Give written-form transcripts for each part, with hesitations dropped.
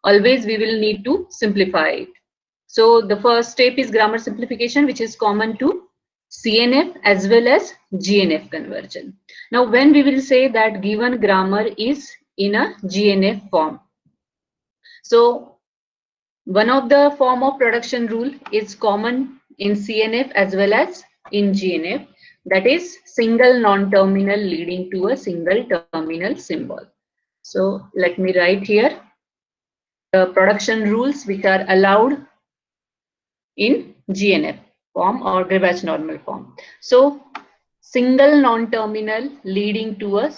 always we will need to simplify it. So the first step is grammar simplification, which is common to CNF as well as GNF conversion. Now, when we will say that given grammar is in a GNF form, so one of the form of production rule is common in CNF as well as in GNF, that is single non-terminal leading to a single terminal symbol. So let me write here the production rules which are allowed in GNF form or Gribbach normal form. So single non-terminal leading to a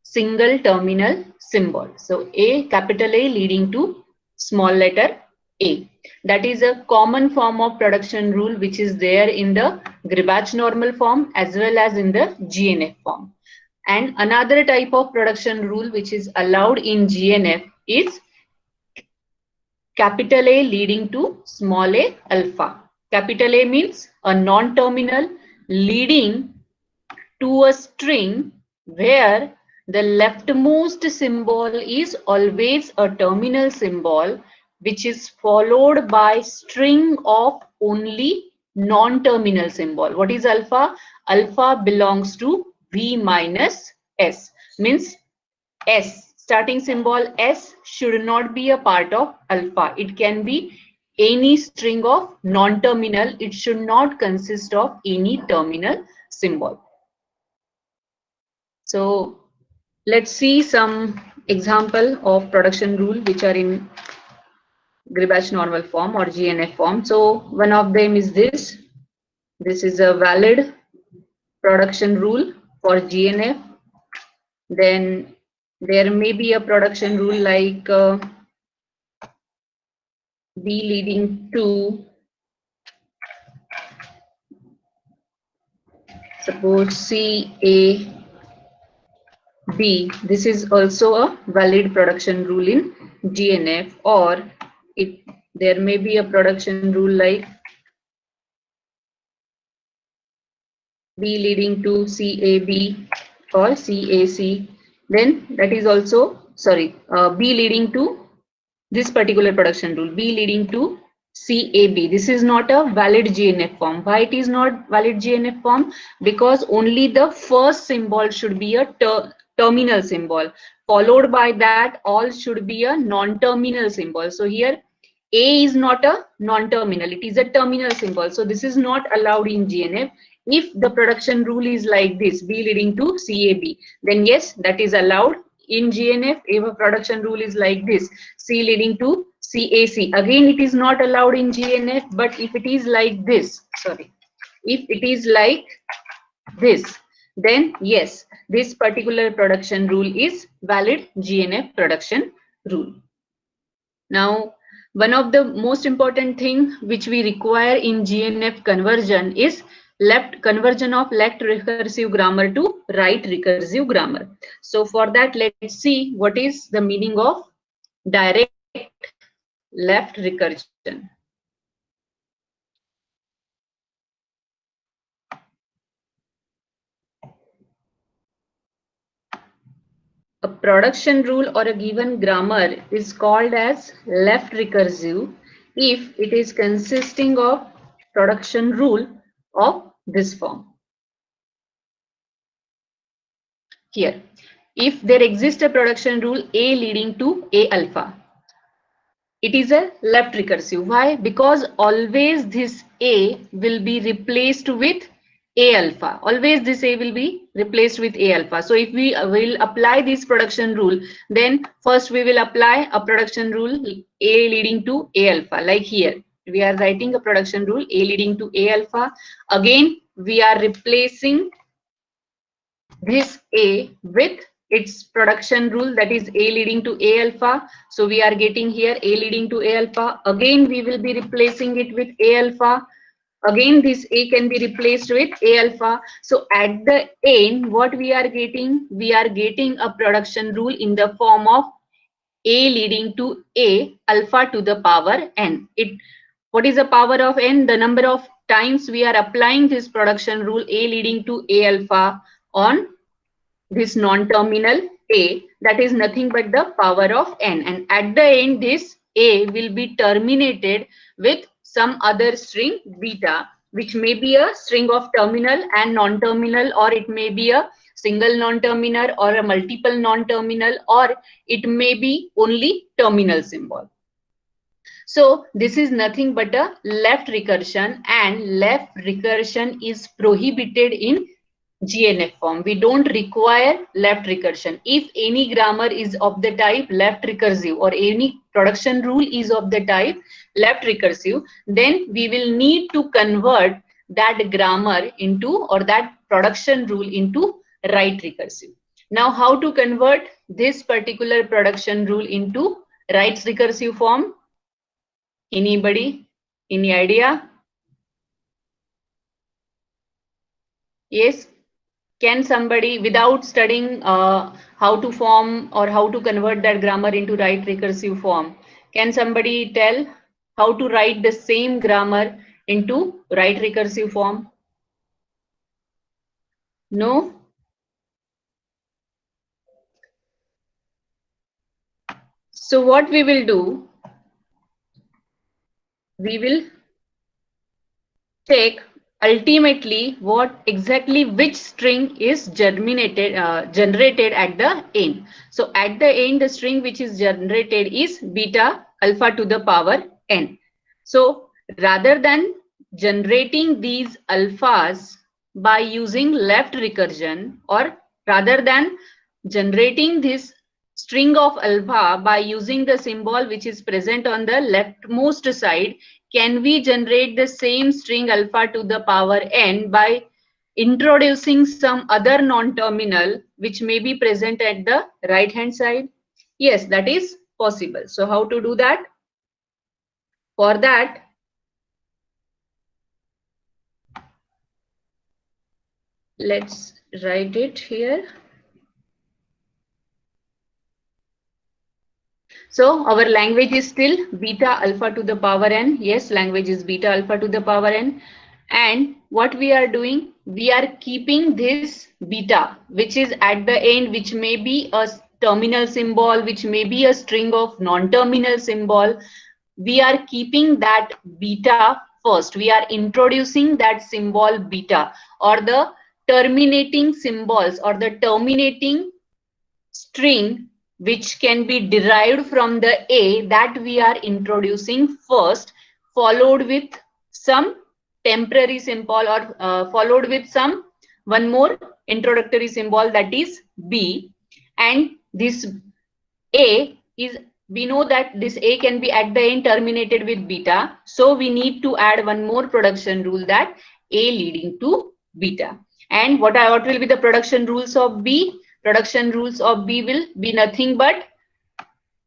single terminal symbol. So capital A leading to small letter a. That is a common form of production rule which is there in the Gribbach normal form as well as in the GNF form. And another type of production rule which is allowed in GNF is capital A leading to small a alpha. Capital A means a non-terminal leading to a string where the leftmost symbol is always a terminal symbol which is followed by string of only non-terminal symbol. What is alpha? Alpha belongs to V minus S, means S, starting symbol S should not be a part of alpha. It can be any string of non-terminal. It should not consist of any terminal symbol. So let's see some example of production rule which are in Gribbach normal form or GNF form. So one of them is this. This is a valid production rule for GNF. Then there may be a production rule like B leading to, suppose C, A, B. This is also a valid production rule in GNF, or there may be a production rule like B leading to CAB or CAC. Then that is also, sorry, B leading to this particular production rule, B leading to CAB. This is not a valid GNF form. Why it is not valid GNF form? Because only the first symbol should be a terminal symbol. Followed by that, all should be a non-terminal symbol. So here, A is not a non-terminal. It is a terminal symbol. So this is not allowed in GNF. If the production rule is like this, B leading to CAB, then yes, that is allowed in GNF. If a production rule is like this, C leading to CAC, again it is not allowed in GNF. But if it is like this, sorry, if it is like this, then yes, this particular production rule is valid GNF production rule. Now, one of the most important thing which we require in GNF conversion is conversion of left recursive grammar to right recursive grammar. So for that, let's see what is the meaning of direct left recursion. A production rule or a given grammar is called as left recursive if it is consisting of production rule of this form. Here, if there exists a production rule A leading to A alpha, it is a left recursive. Why? Because always this A will be replaced with A alpha. Always this A will be replaced with A alpha. So if we will apply this production rule, then first we will apply a production rule A leading to A alpha. Like here, we are writing a production rule A leading to A alpha. Again, we are replacing this A with its production rule, that is A leading to A alpha. So we are getting here A leading to A alpha. Again, we will be replacing it with A alpha. Again, this A can be replaced with A alpha. So at the end, what we are getting? We are getting a production rule in the form of A leading to A alpha to the power n. What is the power of n? The number of times we are applying this production rule A leading to A alpha on this non-terminal A, that is nothing but the power of n, and at the end this A will be terminated with some other string beta, which may be a string of terminal and non-terminal, or it may be a single non-terminal or a multiple non-terminal, or it may be only terminal symbol. So this is nothing but a left recursion, and left recursion is prohibited in GNF form. We don't require left recursion. If any grammar is of the type left recursive, or any production rule is of the type left recursive, then we will need to convert that grammar into, or that production rule into, right recursive. Now, how to convert this particular production rule into right recursive form? Anybody? Any idea? Yes? Can somebody, without studying how to form or how to convert that grammar into right recursive form, can somebody tell how to write the same grammar into right recursive form? No? So what we will do, we will check ultimately what exactly which string is generated at the end. So at the end, the string which is generated is beta alpha to the power n. So rather than generating these alphas by using left recursion, or rather than generating this string of alpha by using the symbol which is present on the leftmost side, can we generate the same string alpha to the power n by introducing some other non-terminal which may be present at the right hand side? Yes, that is possible. So how to do that? For that, let's write it here. So our language is still beta alpha to the power n. Yes, language is beta alpha to the power n. And what we are doing, we are keeping this beta, which is at the end, which may be a terminal symbol, which may be a string of non-terminal symbol. We are keeping that beta first. We are introducing that symbol beta, or the terminating symbols, or the terminating string which can be derived from the A, that we are introducing first, followed with some temporary symbol, or followed with some one more introductory symbol, that is B. And this A is, we know that this A can be at the end terminated with beta, so we need to add one more production rule, that A leading to beta. And what will be the production rules of B? Production rules of B will be nothing but,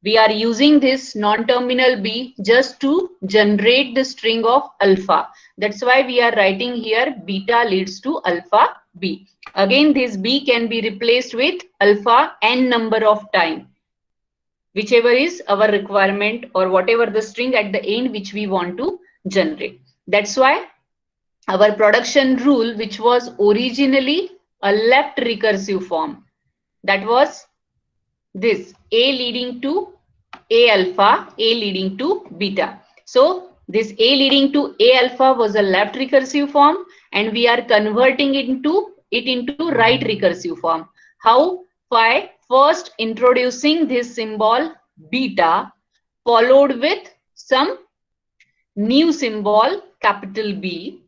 we are using this non-terminal B just to generate the string of alpha. That's why we are writing here beta leads to alpha B. Again, this B can be replaced with alpha n number of time, whichever is our requirement, or whatever the string at the end which we want to generate. That's why our production rule, which was originally a left recursive form, that was this A leading to A alpha, A leading to beta. So this A leading to A alpha was a left recursive form, and we are converting it into right recursive form. How? By first introducing this symbol beta, followed with some new symbol capital B,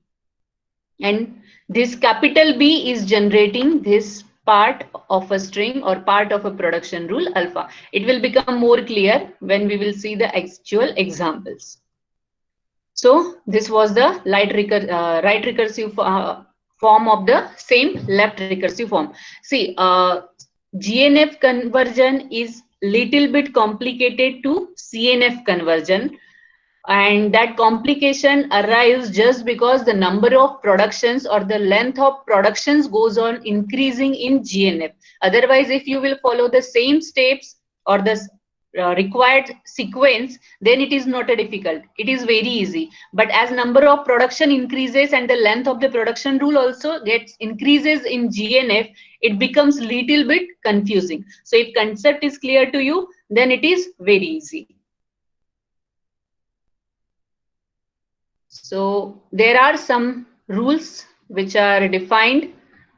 and this capital B is generating this part of a string, or part of a production rule alpha. It will become more clear when we will see the actual examples. So this was the right recursive form of the same left recursive form. See, GNF conversion is little bit complicated to CNF conversion, and that complication arrives just because the number of productions, or the length of productions, goes on increasing in GNF. Otherwise, if you will follow the same steps, or the required sequence, then it is not a difficult, it is very easy. But as number of production increases and the length of the production rule also gets increases in GNF, it becomes little bit confusing. So if concept is clear to you, then it is very easy. So there are some rules which are defined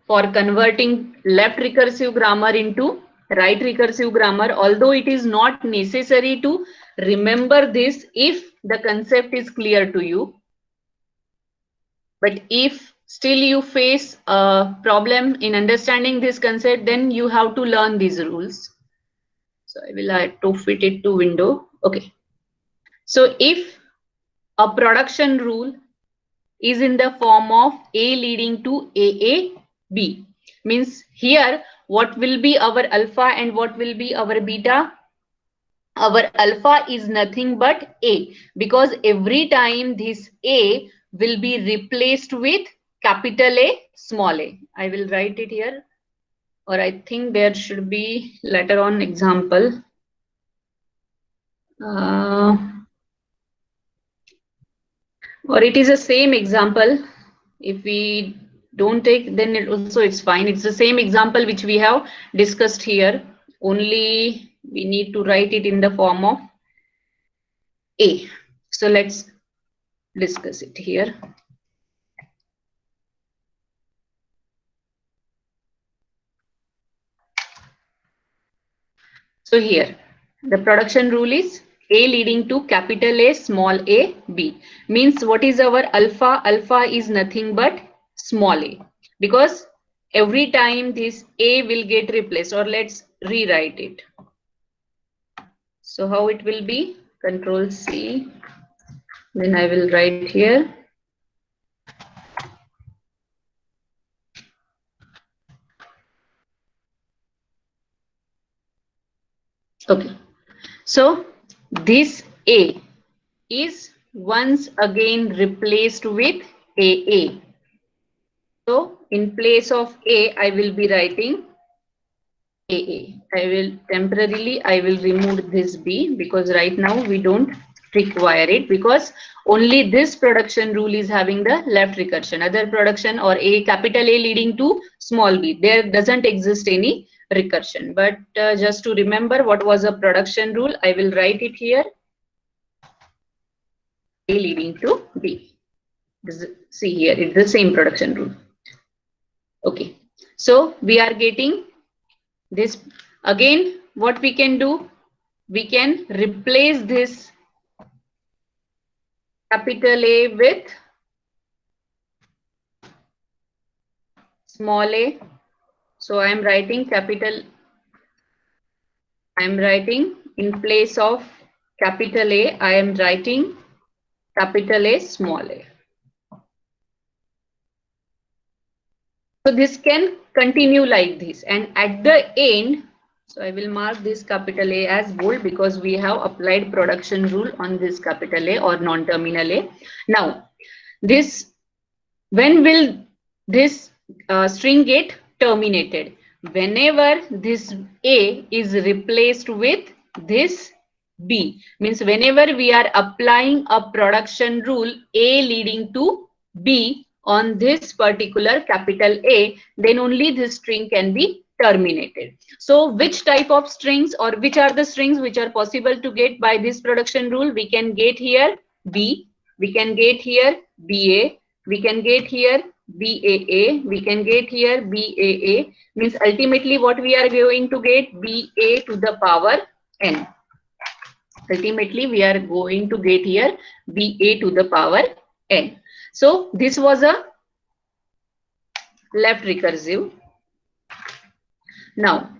for converting left recursive grammar into right recursive grammar, although it is not necessary to remember this if the concept is clear to you. But if still you face a problem in understanding this concept, then you have to learn these rules. So I will have to fit it to window. Okay. So if a production rule is in the form of A leading to AAB, means here what will be our alpha and what will be our beta? Our alpha is nothing but A, because every time this A will be replaced with capital A, small a. I will write it here, or I think there should be later on example. Or it is the same example. If we don't take, then it also it's fine. It's the same example which we have discussed here. Only we need to write it in the form of A. So let's discuss it here. So here, the production rule is A leading to capital A, small a, B. Means what is our alpha? Alpha is nothing but small a. Because every time this A will get replaced, or let's rewrite it. So how it will be? Control C. Then I will write here. Okay. So this A is once again replaced with AA. So in place of A, I will be writing AA. I will remove this B, because right now we don't require it, because only this production rule is having the left recursion. Other production or A, capital A leading to small b, there doesn't exist any recursion. But just to remember what was a production rule, I will write it here. A leading to B. See here, it's the same production rule. Okay, so we are getting this. Again, what we can do, we can replace this capital A with small a. So I am writing in place of capital A, I am writing capital A, small a. So this can continue like this, and at the end, so I will mark this capital A as bold, because we have applied production rule on this capital A or non-terminal A. Now, when will this string get terminated? Whenever this A is replaced with this B. Means whenever we are applying a production rule A leading to B on this particular capital A, then only this string can be terminated. So which type of strings, or which are the strings which are possible to get by this production rule? We can get here B, we can get here BA, we can get here BAA, we can get here BAA. Means ultimately what we are going to get, BA to the power N. Ultimately we are going to get here BA to the power N. So this was a left recursive. Now,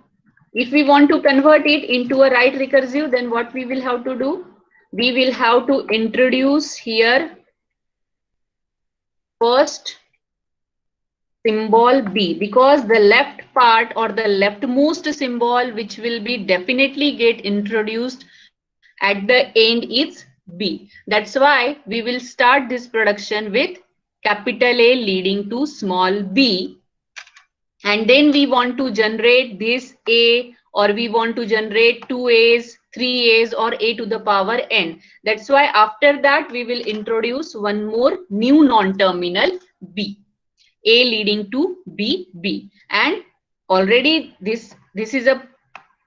if we want to convert it into a right recursive, then what we will have to do? We will have to introduce here first symbol B, because the left part or the leftmost symbol which will be definitely get introduced at the end is B. That's why we will start this production with capital A leading to small b, and then we want to generate this A, or we want to generate 2 A's, 3 A's, or A to the power N. That's why after that we will introduce one more new non-terminal B. A leading to B, B. And already this is a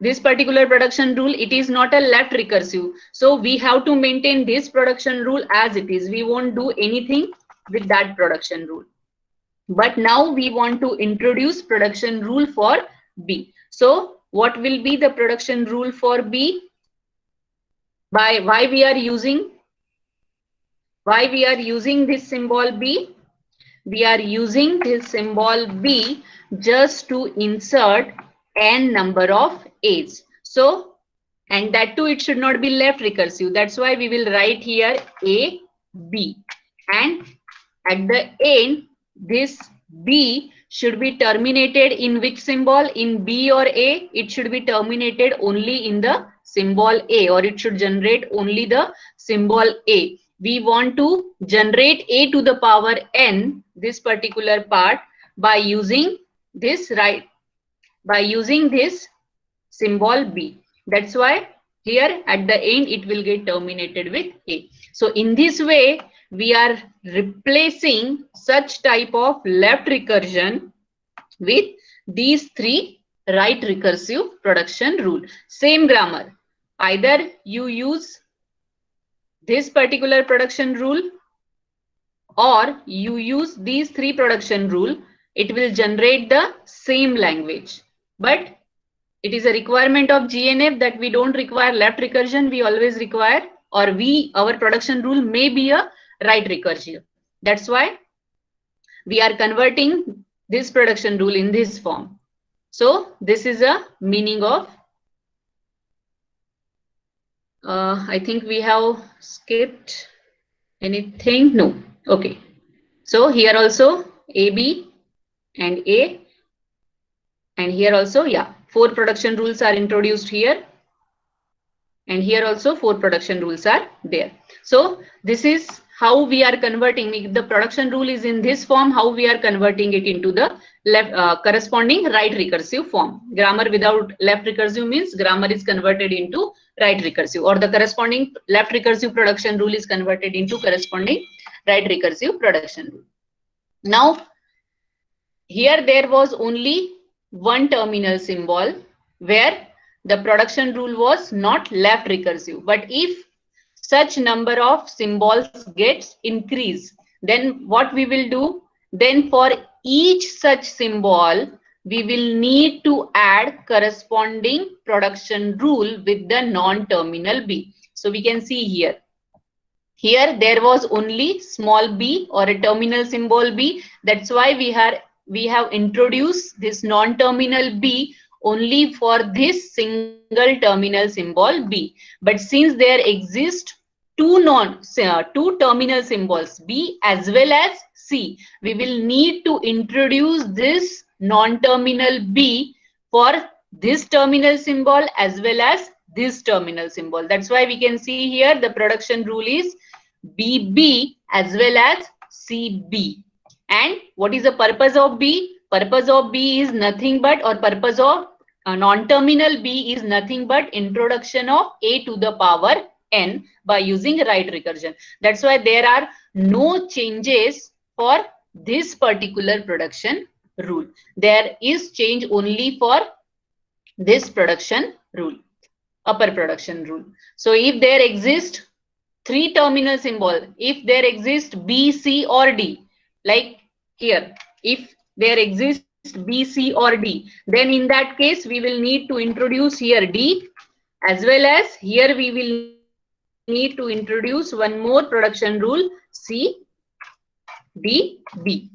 this particular production rule, it is not a left recursive. So we have to maintain this production rule as it is. We won't do anything with that production rule. But now we want to introduce production rule for B. So what will be the production rule for B? Why we are using this symbol B? We are using this symbol B just to insert n number of A's. So, and that too, it should not be left recursive. That's why we will write here A, B. And at the end, this B should be terminated in which symbol? In B or A? It should be terminated only in the symbol A, or it should generate only the symbol A. We want to generate A to the power n, this particular part, by using this symbol B. That's why here at the end it will get terminated with A. So in this way, we are replacing such type of left recursion with these three right recursive production rule. Same grammar. Either you use this particular production rule or you use these three production rule. It will generate the same language. But it is a requirement of GNF that we don't require left recursion. We always require, or our production rule may be a right recursion. That's why we are converting this production rule in this form. So this is a meaning of, I think we have skipped anything. No. Okay. So here also AB and A, and here also, yeah, 4 production rules are introduced here. And here also 4 production rules are there. So this is how we are converting. If the production rule is in this form, how we are converting it into the left corresponding right recursive form. Grammar without left recursive means grammar is converted into right recursive, or the corresponding left recursive production rule is converted into corresponding right recursive production rule. Now here there was only one terminal symbol where the production rule was not left recursive. But if such number of symbols gets increased, then what we will do? Then for each such symbol, we will need to add corresponding production rule with the non-terminal B. So we can see here. Here there was only small b or a terminal symbol B. That's why we have introduced this non-terminal B only for this single terminal symbol B. But since there exist two terminal symbols B as well as C, we will need to introduce this non-terminal B for this terminal symbol as well as this terminal symbol. That's why we can see here the production rule is BB as well as CB. And what is the purpose of B? Purpose of B is nothing but, or purpose of non-terminal B is nothing but introduction of A to the power n by using right recursion. That's why there are no changes for this particular production rule. There is change only for this production rule, upper production rule. So if there exist 3 terminal symbol, if there exist B, C or D, like here, if there exists B, C or D, then in that case we will need to introduce here D, as well as here we will need to introduce one more production rule, C, D, B.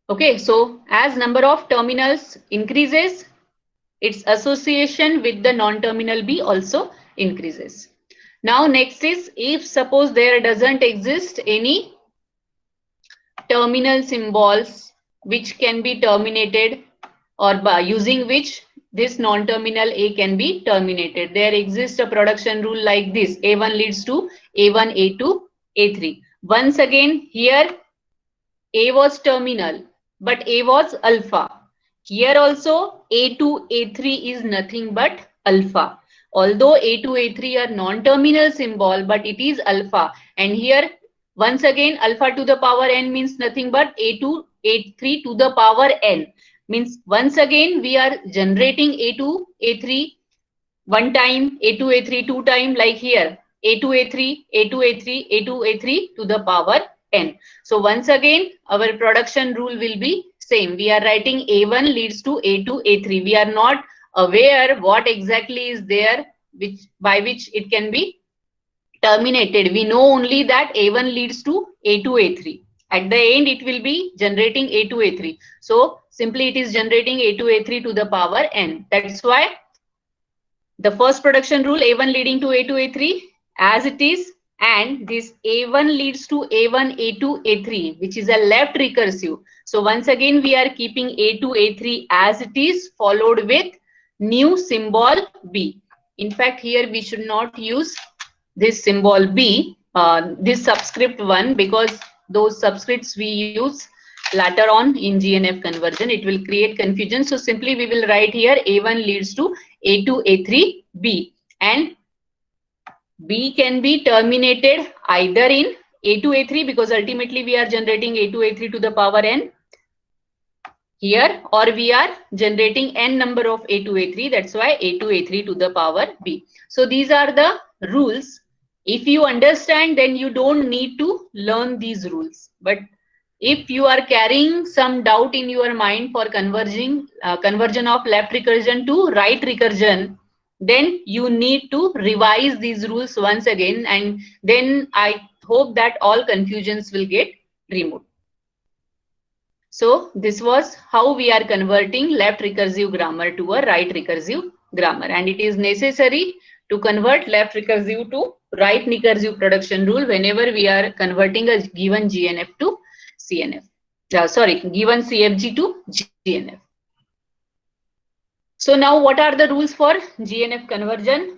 Okay, so as number of terminals increases, its association with the non-terminal B also increases. Now next is, if suppose there doesn't exist any terminal symbols which can be terminated, or by using which this non-terminal A can be terminated. There exists a production rule like this: A1 leads to A1, A2, A3. Once again, here A was terminal, but A was alpha. Here also A2, A3 is nothing but alpha. Although A2, A3 are non-terminal symbol, but it is alpha. And here Once again, alpha to the power n means nothing but A2, A3 to the power n. Means once again, we are generating A2, A3 one time, A2, A3 two time, like here, A2, A3, A2, A3, A2, A3 to the power n. So once again, our production rule will be same. We are writing A1 leads to A2, A3. We are not aware what exactly is there, which by which it can be terminated. We know only that A1 leads to A2, A3. At the end, it will be generating A2, A3. So simply it is generating A2, A3 to the power n. That's why the first production rule, A1 leading to A2, A3 as it is, and this A1 leads to A1, A2, A3, which is a left recursive. So once again, we are keeping A2, A3 as it is, followed with new symbol B. In fact, here we should not use this symbol B, this subscript one, because those subscripts we use later on in GNF conversion, it will create confusion. So simply we will write here A1 leads to A2, A3, B, and B can be terminated either in A2, A3, because ultimately we are generating A2, A3 to the power n here, or we are generating n number of A2, A3. That's why A2, A3 to the power B. So these are the rules. If you understand, then you don't need to learn these rules. But if you are carrying some doubt in your mind for conversion of left recursion to right recursion, then you need to revise these rules once again, and then I hope that all confusions will get removed. So this was how we are converting left recursive grammar to a right recursive grammar, and it is necessary to convert left recursive to right recursive production rule whenever we are converting a given GNF to CNF. Given CFG to GNF. So now what are the rules for GNF conversion?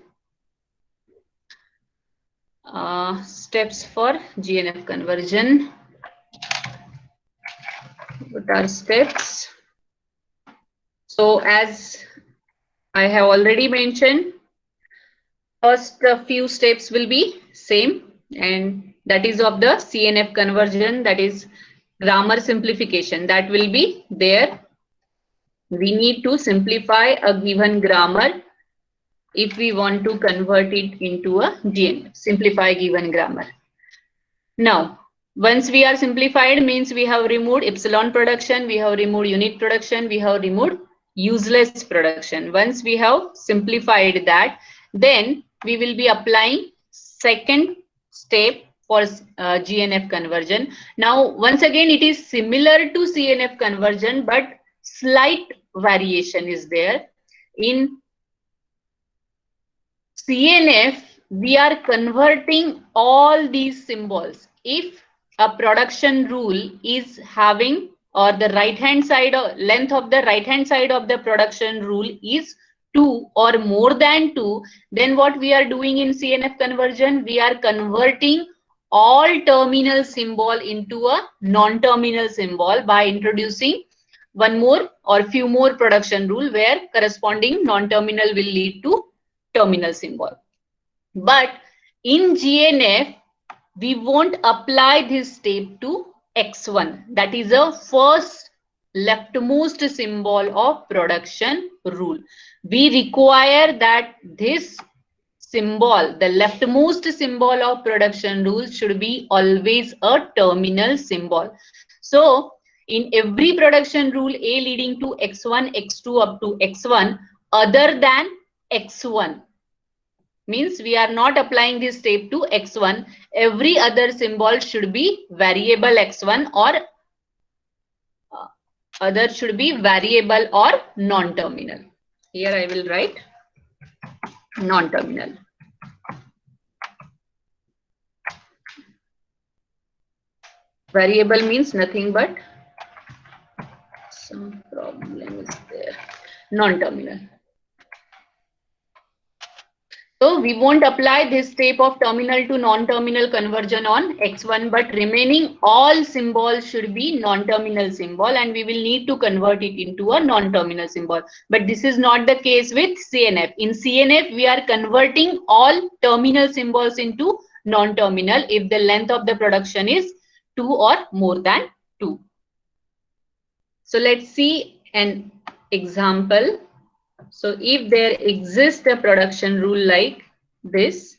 Steps for GNF conversion. What are steps? So as I have already mentioned, first few steps will be same, and that is of the CNF conversion, that is grammar simplification, that will be there. We need to simplify a given grammar if we want to convert it into a GNF, simplify given grammar. Now, once we are simplified, means we have removed epsilon production, we have removed unit production, we have removed useless production. Once we have simplified that, then we will be applying second step for GNF conversion. Now, once again, it is similar to CNF conversion, but slight variation is there. In CNF, we are converting all these symbols. If a production rule is having, or the right hand side or length of the right hand side of the production rule is 2 or more than 2, then what we are doing in CNF conversion, we are converting all terminal symbol into a non-terminal symbol by introducing one more or few more production rule where corresponding non-terminal will lead to terminal symbol. But in GNF, we won't apply this step to X1. That is a first leftmost symbol of production rule. We require that this symbol, the leftmost symbol of production rule, should be always a terminal symbol. So in every production rule, A leading to X1, X2 up to X1, other than X1, means we are not applying this step to X1. Every other symbol should be variable X1, or other should be variable or non-terminal. Here I will write non-terminal. Variable means nothing but some problem is there. Non-terminal. So we won't apply this step of terminal to non-terminal conversion on X1, but remaining all symbols should be non-terminal symbol, and we will need to convert it into a non-terminal symbol. But this is not the case with CNF. In CNF, we are converting all terminal symbols into non-terminal if the length of the production is 2 or more than 2. So let's see an example. So if there exists a production rule like this,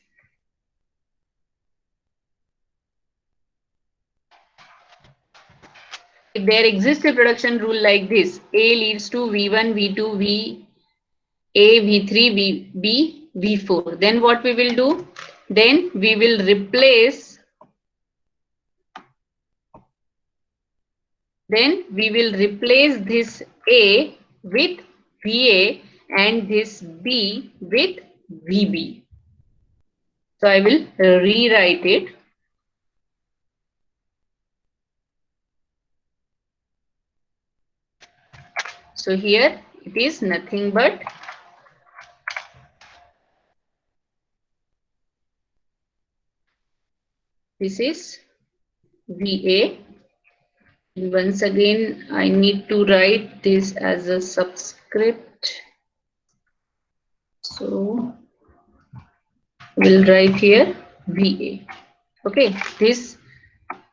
if there exists a production rule like this, A leads to V1, V2, VA, V3, VB, V4, then what we will do? Then we will replace this A with VA and this B with VB. So I will rewrite it. So here it is nothing but this is VA. Once again, I need to write this as a subscript. So we'll write here VA. Okay, this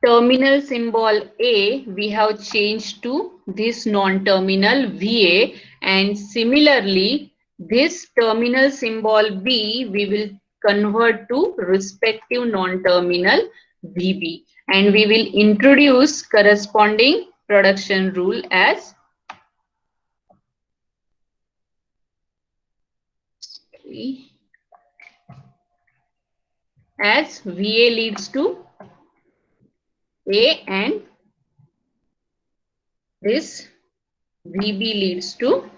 terminal symbol A we have changed to this non-terminal VA, and similarly this terminal symbol B we will convert to respective non-terminal VB, and we will introduce corresponding production rule as VA leads to A and this VB leads to,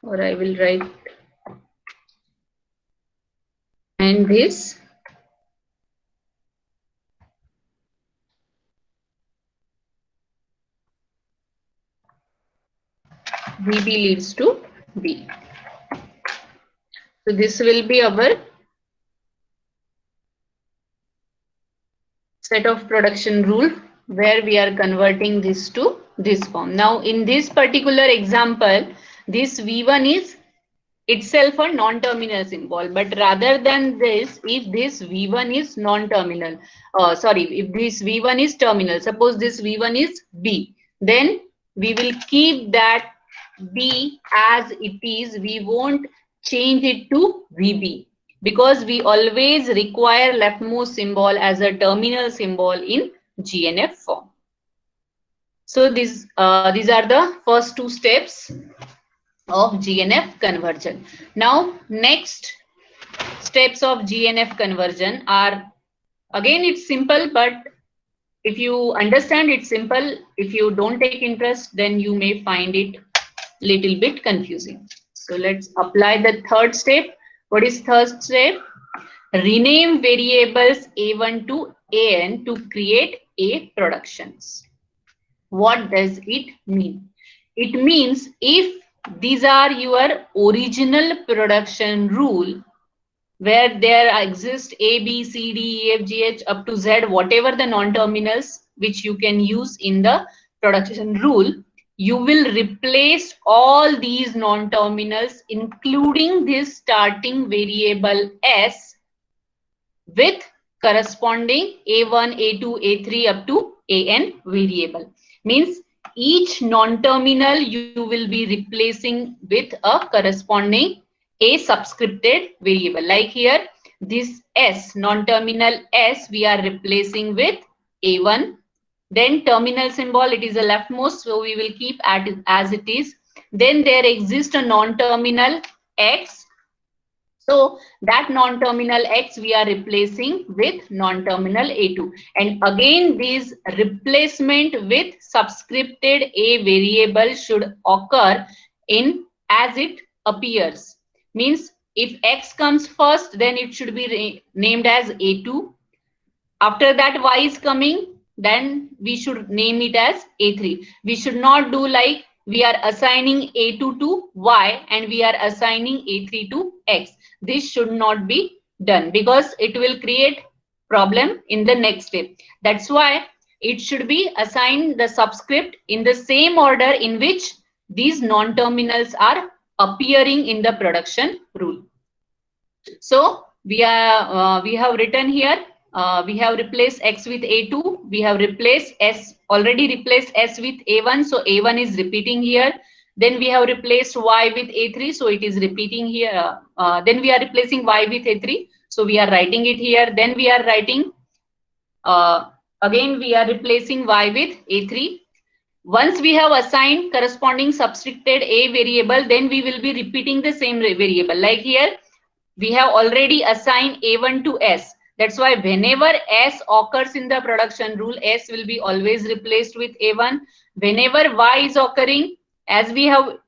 or I will write, and this VB leads to B. So this will be our set of production rule where we are converting this to this form. Now in this particular example, this V1 is itself a non-terminal symbol, but rather than this, if this V1 is non-terminal, if this V1 is terminal, suppose this V1 is B, then we will keep that B as it is. We won't change it to VB because we always require leftmost symbol as a terminal symbol in GNF form. So these are the first two steps of GNF conversion. Now next steps of GNF conversion are, again it's simple, but if you understand it's simple, if you don't take interest then you may find it little bit confusing. So let's apply the third step. What is third step? Rename variables A1 to AN to create A productions. What does it mean? It means if these are your original production rule where there exist A, B, C, D, E, F, G, H up to Z, whatever the non-terminals which you can use in the production rule, you will replace all these non-terminals including this starting variable S with corresponding A1, A2, A3 up to AN variable. Means each non-terminal you will be replacing with a corresponding A subscripted variable. Like here, this S, non-terminal S, we are replacing with A1. Then terminal symbol, it is a leftmost, so we will keep as it is. Then there exists a non-terminal X. So that non-terminal X we are replacing with non-terminal A2. And again, this replacement with subscripted A variable should occur in as it appears. Means if X comes first, then it should be named as A2. After that Y is coming, then we should name it as A3. We should not do like we are assigning A2 to Y and we are assigning A3 to X. This should not be done because it will create problem in the next step. That's why it should be assigned the subscript in the same order in which these non-terminals are appearing in the production rule. So we have written here, we have replaced x with a2, we have replaced s, already replaced s with a1, so a1 is repeating here. Then we have replaced y with a3, so it is repeating here. Then we are replacing y with a3, so we are writing it here. Then we are writing, again we are replacing y with a3. Once we have assigned corresponding subscripted a variable, then we will be repeating the same variable. Like here, we have already assigned a1 to s. That's why whenever s occurs in the production rule, s will be always replaced with a1. Whenever y is occurring, as we have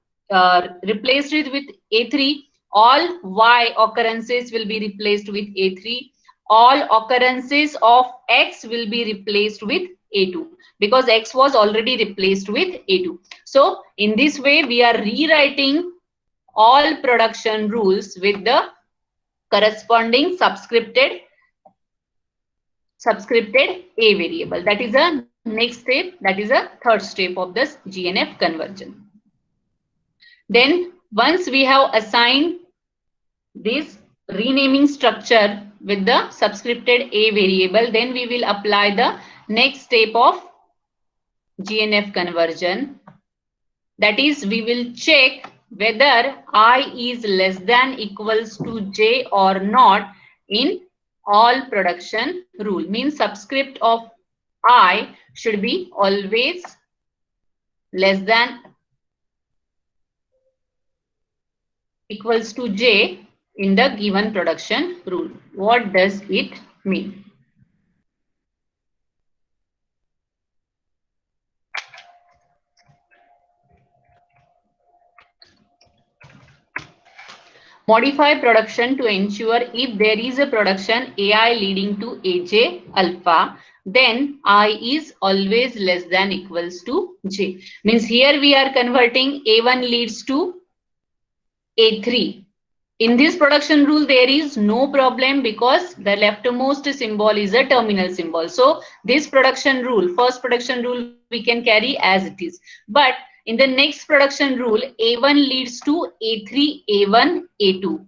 replaced it with a3, all y occurrences will be replaced with a3. All occurrences of x will be replaced with a2, because x was already replaced with a2. So in this way, we are rewriting all production rules with the corresponding subscripted a variable. That is a next step, that is a third step of this GNF conversion. Then once we have assigned this renaming structure with the subscripted a variable, then we will apply the next step of GNF conversion. That is, we will check whether I is less than equals to j or not in all production rule. Means subscript of I should be always less than equals to j in the given production rule. What does it mean? Modify production to ensure if there is a production AI leading to AJ alpha, then I is always less than equals to J. Means here we are converting A1 leads to A3. In this production rule, there is no problem because the leftmost symbol is a terminal symbol. So this production rule, first production rule, we can carry as it is. But in the next production rule, A1 leads to A3, A1, A2.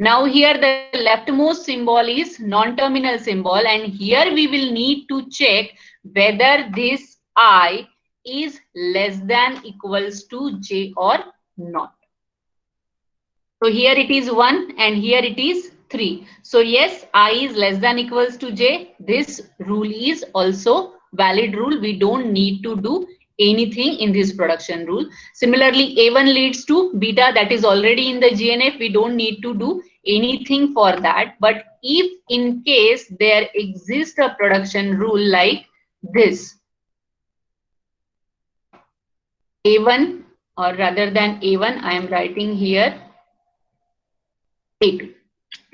Now here the leftmost symbol is non-terminal symbol, and here we will need to check whether this I is less than equals to J or not. So here it is 1 and here it is 3. So yes, I is less than equals to j. This rule is also valid rule. We don't need to do anything in this production rule. Similarly, A1 leads to beta, that is already in the GNF. We don't need to do anything for that. But if in case there exists a production rule like this, A1, or rather than A1, I am writing here A2.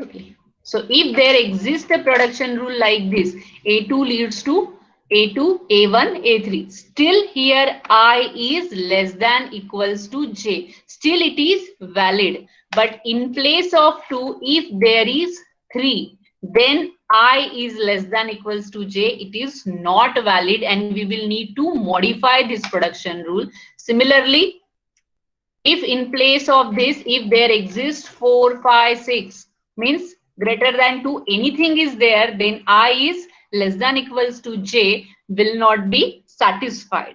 Okay. So if there exists a production rule like this, A2 leads to A2, A1, A3. Still here I is less than equals to J. Still it is valid. But in place of 2, if there is 3, then I is less than equals to J. It is not valid and we will need to modify this production rule. Similarly, if in place of this, if there exists 4, 5, 6, means greater than 2, anything is there, then I is less than equals to j will not be satisfied.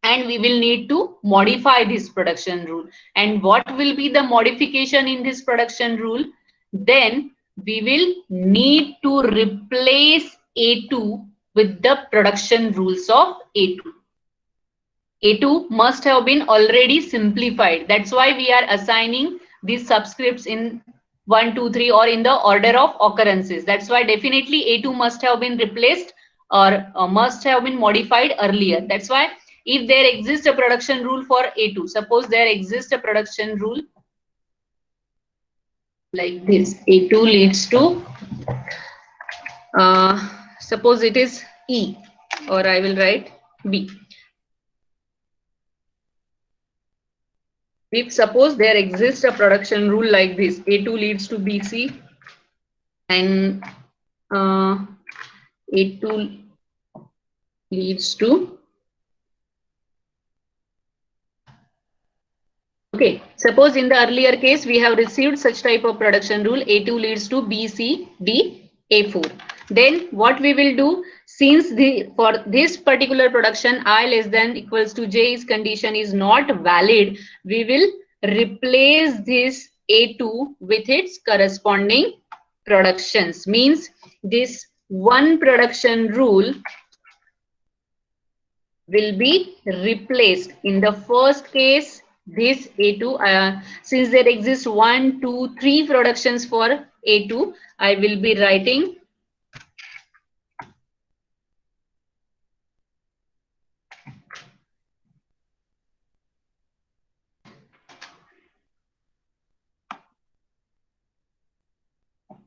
And we will need to modify this production rule. And what will be the modification in this production rule? Then we will need to replace A2 with the production rules of A2. A2 must have been already simplified. That's why we are assigning these subscripts in 1, 2, 3 or in the order of occurrences. That's why definitely A2 must have been replaced or must have been modified earlier. That's why if there exists a production rule for A2, suppose there exists a production rule like this, A2 leads to, suppose it is E, or I will write B. If suppose there exists a production rule like this, A2 leads to BC and A2 leads to Okay, suppose in the earlier case we have received such type of production rule, A2 leads to B, C, D, A4. Then what we will do, since for this particular production I less than equals to J is condition is not valid, we will replace this A2 with its corresponding productions. Means this one production rule will be replaced. In the first case, this A2, since there exists 1, 2, 3 productions for A2, I will be writing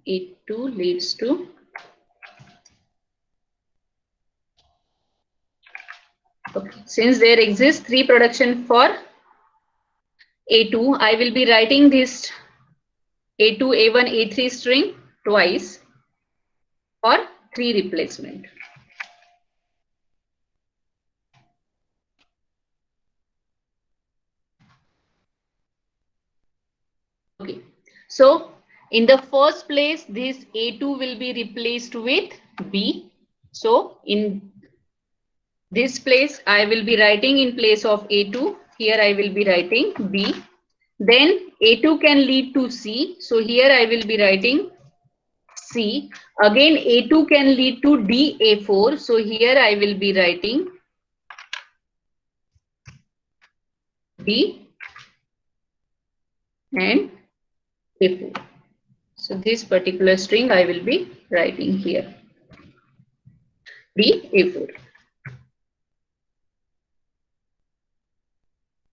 A2 leads to, okay, since there exists 3 production for A2, I will be writing this A2, A1, A3 string twice for 3 replacement. Okay, so in the first place, this A2 will be replaced with B. So in this place, I will be writing in place of A2. Here I will be writing B. Then A2 can lead to C. So here I will be writing C. Again, A2 can lead to D, A4. So here I will be writing D and A4. So this particular string I will be writing here. D, A4.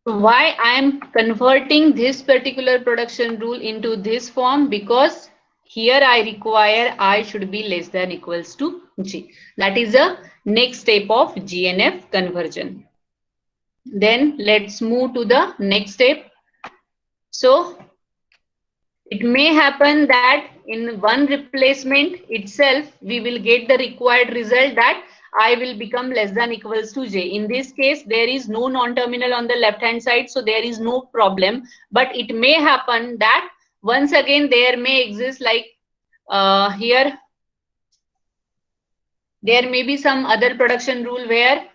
Why I am converting this particular production rule into this form? Because here I require I should be less than equals to G. That is the next step of GNF conversion. Then let's move to the next step. So it may happen that in one replacement itself, we will get the required result that I will become less than equals to J. In this case, there is no non-terminal on the left-hand side, so there is no problem. But it may happen that once again, there may exist like here, there may be some other production rule where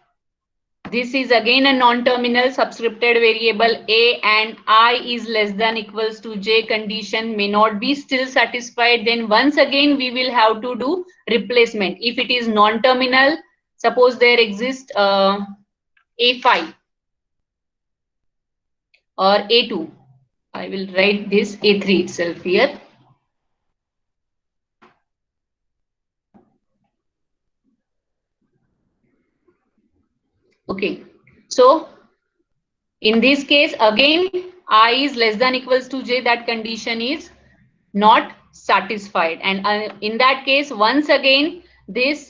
this is again a non-terminal subscripted variable A and I is less than equals to J condition may not be still satisfied. Then once again we will have to do replacement. If it is non-terminal, suppose there exists A5 or A2. I will write this A3 itself here. Okay, so in this case again I is less than equals to J, that condition is not satisfied, and in that case once again this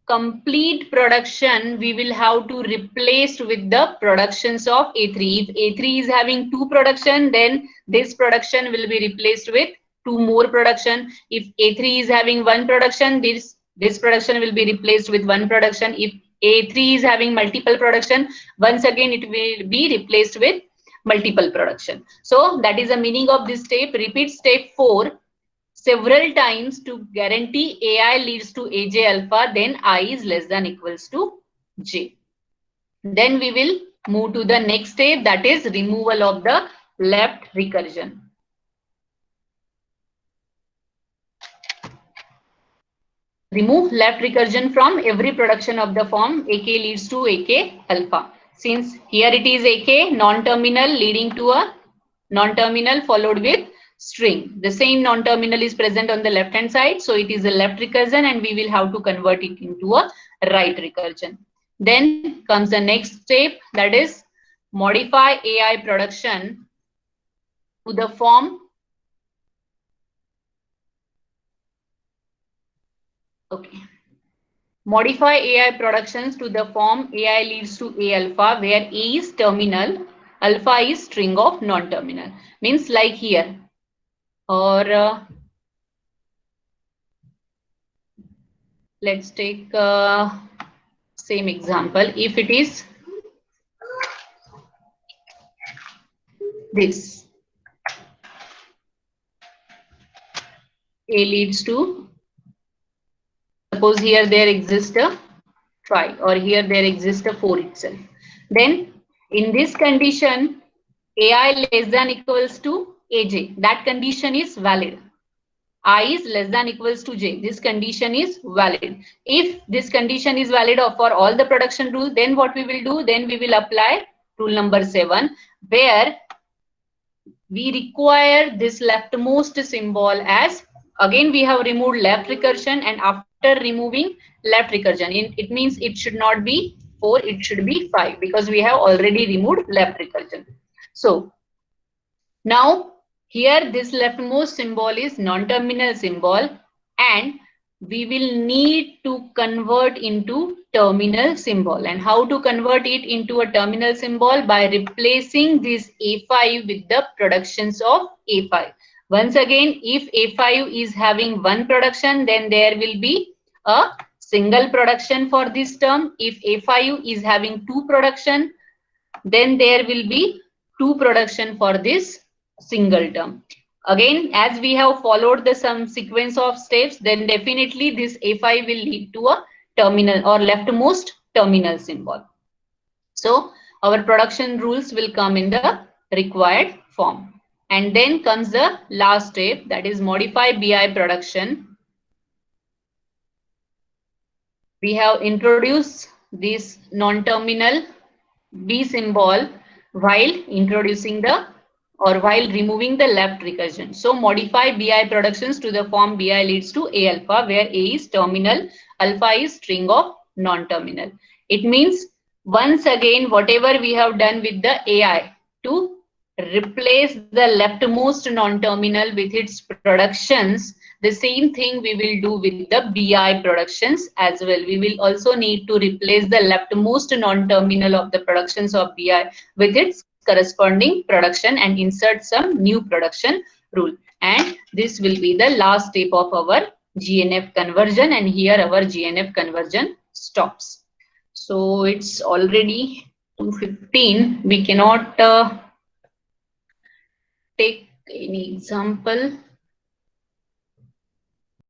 complete production we will have to replace with the productions of A3. If A3 is having 2 production, then this production will be replaced with 2 more production. If A3 is having 1 production, this production will be replaced with 1 production. If A3 is having multiple production, once again it will be replaced with multiple production. So that is the meaning of this step. Repeat step 4 several times to guarantee AI leads to AJ alpha, then I is less than equals to J. Then we will move to the next step, that is removal of the left recursion. Remove left recursion from every production of the form AK leads to AK alpha. Since here it is AK non-terminal leading to a non-terminal followed with string. The same non-terminal is present on the left hand side. So it is a left recursion and we will have to convert it into a right recursion. Then comes the next step, that is modify AI production to the form. Okay. Modify AI productions to the form AI leads to A alpha, where A is terminal, alpha is string of non-terminal. Means like here, or let's take same example. If it is this. A leads to, suppose here there exists a 5 or here there exists a 4 itself. Then in this condition, AI less than equals to AJ. That condition is valid. I is less than equals to J. This condition is valid. If this condition is valid for all the production rules, then what we will do? Then we will apply rule number 7, where we require this leftmost symbol as, again we have removed left recursion, and after removing left recursion, it means it should not be 4, it should be 5, because we have already removed left recursion. So now here this leftmost symbol is non-terminal symbol, and we will need to convert into terminal symbol. And how to convert it into a terminal symbol? By replacing this A5 with the productions of A5. Once again, if A5 is having one production, then there will be a single production for this term. If A5 is having two production, then there will be two production for this single term. Again, as we have followed the some sequence of steps, then definitely this A5 will lead to a terminal or leftmost terminal symbol. So our production rules will come in the required form. And then comes the last step, that is modify BI production. We have introduced this non-terminal B symbol while introducing the or while removing the left recursion. So modify BI productions to the form BI leads to A alpha, where A is terminal, alpha is string of non-terminal. It means once again whatever we have done with the AI to replace the leftmost non-terminal with its productions, the same thing we will do with the BI productions as well. We will also need to replace the leftmost non-terminal of the productions of BI with its corresponding production and insert some new production rule. And this will be the last step of our GNF conversion, and here our GNF conversion stops. So it's already 2:15. We cannot take any example.